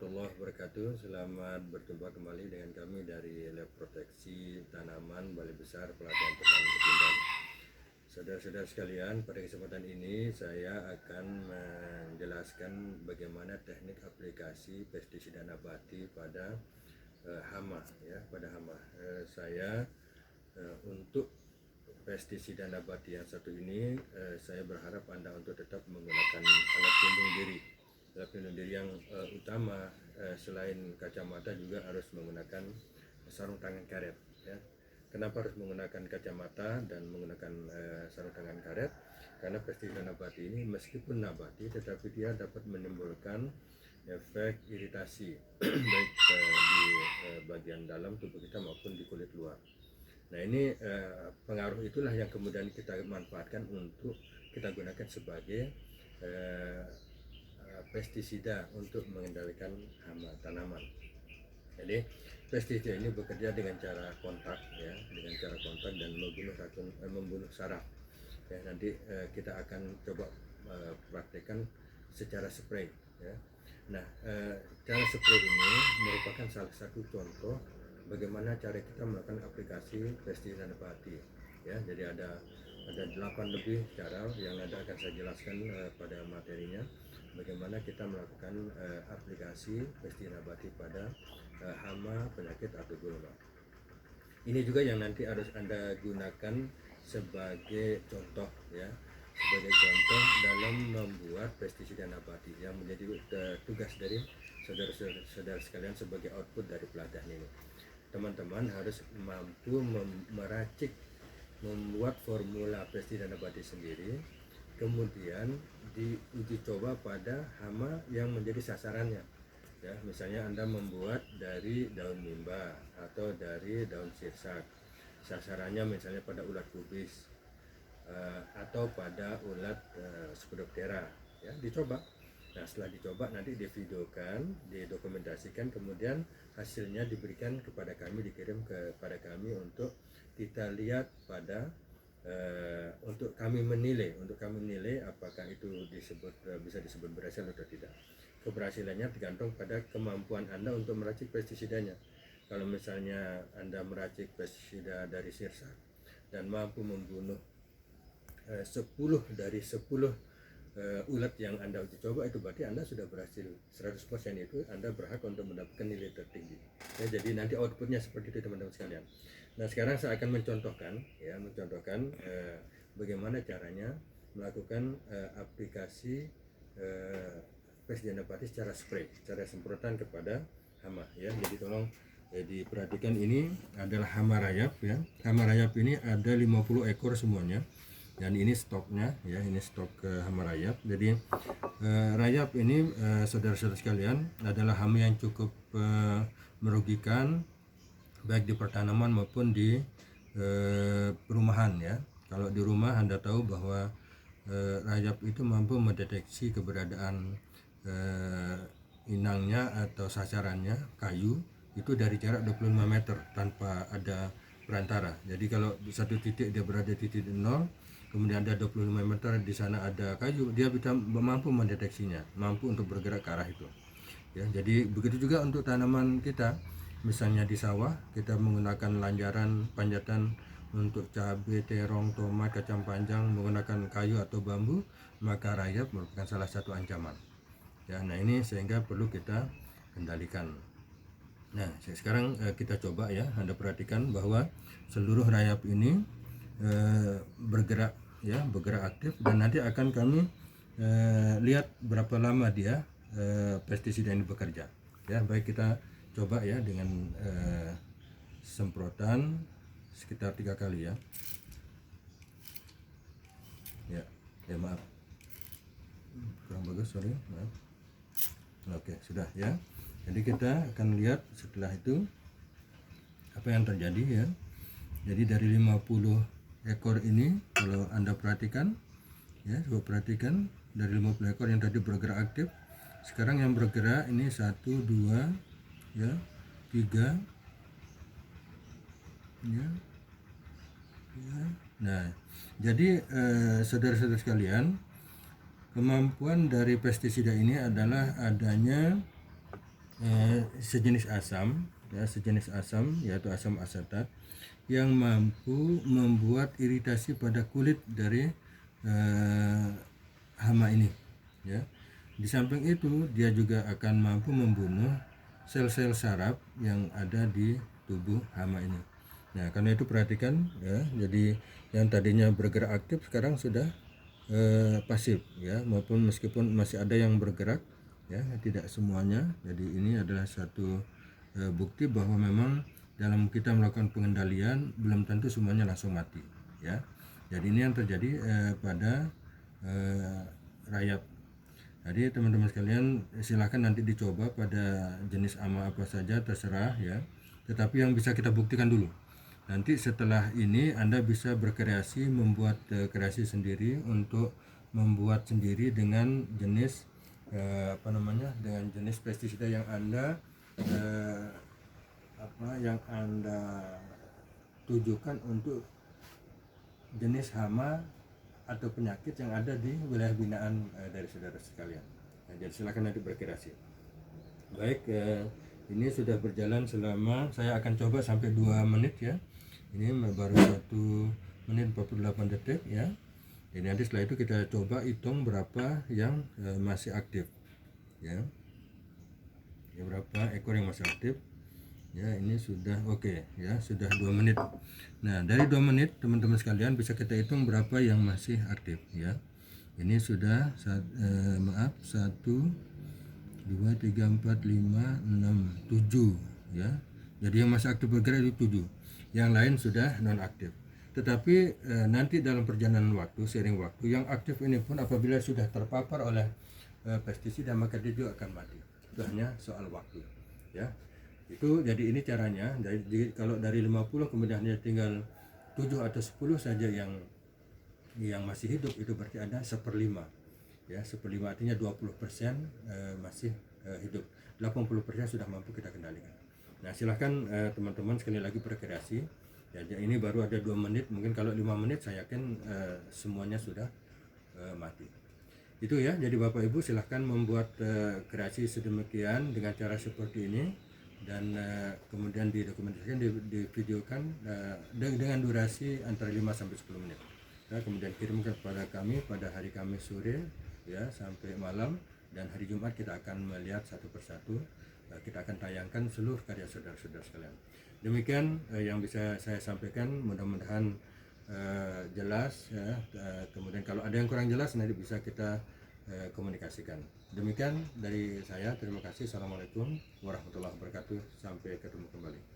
warahmatullahi wabarakatuh. Selamat berjumpa kembali dengan kami dari Lab Proteksi Tanaman Balai Besar Pelatihan Petani Ketindan. Saudara-saudara sekalian, pada kesempatan ini saya akan menjelaskan bagaimana teknik aplikasi pestisida nabati pada hama ya, pada hama. Untuk pestisida nabati yang satu ini saya berharap Anda untuk tetap menggunakan alat pelindung diri. Alat pelindung diri yang utama selain kacamata juga harus menggunakan sarung tangan karet ya. Kenapa harus menggunakan kacamata dan menggunakan sarung tangan karet? Karena pestisida nabati ini meskipun nabati tetapi dia dapat menimbulkan efek iritasi baik di bagian dalam tubuh kita maupun di kulit luar. Nah ini pengaruh itulah yang kemudian kita manfaatkan untuk kita gunakan sebagai pestisida untuk mengendalikan hama tanaman. Jadi pestisida ini bekerja dengan cara kontak ya, dengan cara kontak dan membunuh saraf. Ya, nanti kita akan coba praktekkan secara spray ya. Nah, cara spray ini merupakan salah satu contoh bagaimana cara kita melakukan aplikasi pestisida nabati ya. Jadi ada 8 lebih cara yang ada akan saya jelaskan pada materinya, bagaimana kita melakukan aplikasi pestisida nabati pada hama, penyakit atau gulma. Ini juga yang nanti harus Anda gunakan sebagai contoh ya, sebagai contoh dalam membuat pestisida nabati yang menjadi tugas dari saudara-saudara sekalian sebagai output dari pelatihan ini. Teman-teman harus mampu meracik, membuat formula pestisida nabati sendiri, kemudian diuji coba pada hama yang menjadi sasarannya ya. Misalnya Anda membuat dari daun mimba atau dari daun sirsak, sasarannya misalnya pada ulat kubis atau pada ulat Spodoptera ya, dicoba. Nah setelah dicoba nanti divideokan, didokumentasikan, kemudian hasilnya diberikan kepada kami, dikirim kepada kami untuk kita lihat pada untuk kami menilai apakah itu bisa disebut berhasil atau tidak. Keberhasilannya tergantung pada kemampuan Anda untuk meracik pestisidanya. Kalau misalnya Anda meracik pestisida dari sirsak dan mampu membunuh 10 dari 10 ulat yang Anda uji coba, itu berarti Anda sudah berhasil 100%, itu Anda berhak untuk mendapatkan nilai tertinggi ya. Jadi nanti outputnya seperti itu teman-teman sekalian. Nah sekarang saya akan mencontohkan bagaimana caranya melakukan aplikasi pestisida nabati secara spray, secara semprotan kepada hama ya. Jadi tolong diperhatikan, ini adalah hama rayap ya. Hama rayap ini ada 50 ekor semuanya, dan ini stoknya ya, ini stok hama rayap. Jadi rayap ini saudara-saudara sekalian adalah hama yang cukup merugikan baik di pertanaman maupun di perumahan ya. Kalau di rumah Anda tahu bahwa rayap itu mampu mendeteksi keberadaan inangnya atau sasarannya, kayu, itu dari jarak 25 meter tanpa ada perantara. Jadi kalau di satu titik dia berada di titik 0, kemudian ada 25 meter di sana ada kayu, dia bisa mampu mendeteksinya, mampu untuk bergerak ke arah itu ya. Jadi begitu juga untuk tanaman kita, misalnya di sawah kita menggunakan lanjaran panjatan untuk cabai, terong, tomat, kacang panjang menggunakan kayu atau bambu, maka rayap merupakan salah satu ancaman ya. Nah ini sehingga perlu kita kendalikan. Nah sekarang kita coba ya, Anda perhatikan bahwa seluruh rayap ini bergerak ya, bergerak aktif, dan nanti akan kami lihat berapa lama dia pestisida ini bekerja ya. Baik, kita coba ya dengan semprotan sekitar 3 kali ya. Ya maaf, kurang bagus, sorry, maaf. Oke, sudah ya. Jadi kita akan lihat setelah itu apa yang terjadi ya. Jadi dari 50 ekor ini, kalau Anda perhatikan ya, coba perhatikan, dari 50 ekor yang tadi bergerak aktif, sekarang yang bergerak ini 1, 2 ya, 3 ya. Nah jadi saudara-saudara sekalian, kemampuan dari pestisida ini adalah adanya sejenis asam, ya, sejenis asam yaitu asam asetat yang mampu membuat iritasi pada kulit dari hama ini, ya. Di samping itu dia juga akan mampu membunuh sel-sel saraf yang ada di tubuh hama ini. Nah, karena itu perhatikan ya, jadi yang tadinya bergerak aktif sekarang sudah pasif ya, maupun meskipun masih ada yang bergerak ya, tidak semuanya. Jadi ini adalah satu bukti bahwa memang dalam kita melakukan pengendalian belum tentu semuanya langsung mati ya. Jadi ini yang terjadi pada rayap. Jadi teman-teman sekalian silahkan nanti dicoba pada jenis hama apa saja terserah ya. Tetapi yang bisa kita buktikan dulu. Nanti setelah ini Anda bisa berkreasi, membuat kreasi sendiri untuk membuat sendiri dengan jenis dengan jenis pestisida yang Anda tujukan untuk jenis hama atau penyakit yang ada di wilayah binaan dari saudara sekalian. Nah, jadi silakan nanti berkreasi. Baik, ini sudah berjalan selama, saya akan coba sampai 2 menit ya. Ini baru 1 menit 48 detik ya. Jadi nanti setelah itu kita coba hitung berapa yang masih aktif ya. Ya, berapa ekor yang masih aktif. Ya, ini sudah oke ya, sudah 2 menit. Nah, dari 2 menit teman-teman sekalian bisa kita hitung berapa yang masih aktif ya. Ini sudah 1, 2, 3, 4, 5, 6, 7 ya. Jadi yang masih aktif bergerak itu 7. Yang lain sudah non aktif. Tetapi nanti dalam perjalanan waktu, seiring waktu, yang aktif ini pun apabila sudah terpapar oleh pestisida maka dia juga akan mati. Itu hanya soal waktu ya. Itu jadi ini caranya. Jadi kalau dari 50 kemudian hanya tinggal 7 atau 10 saja yang masih hidup, itu berarti ada 1/5 ya. 1/5 artinya 20% masih hidup, 80% sudah mampu kita kendalikan. Nah, silahkan teman-teman sekali lagi berkreasi ya. Ini baru ada 2 menit, mungkin kalau 5 menit saya yakin semuanya sudah mati. Itu ya. Jadi Bapak Ibu silahkan membuat kreasi sedemikian dengan cara seperti ini, dan kemudian didokumentasikan, divideokan dengan durasi antara 5 sampai 10 menit. Nah, kemudian kirimkan kepada kami pada hari Kamis sore ya sampai malam, dan hari Jumat kita akan melihat satu persatu. Kita akan tayangkan seluruh karya saudara-saudara sekalian. Demikian yang bisa saya sampaikan, mudah-mudahan jelas ya. Kemudian kalau ada yang kurang jelas nanti bisa kita komunikasikan. Demikian dari saya, terima kasih. Assalamualaikum warahmatullahi wabarakatuh. Sampai ketemu kembali.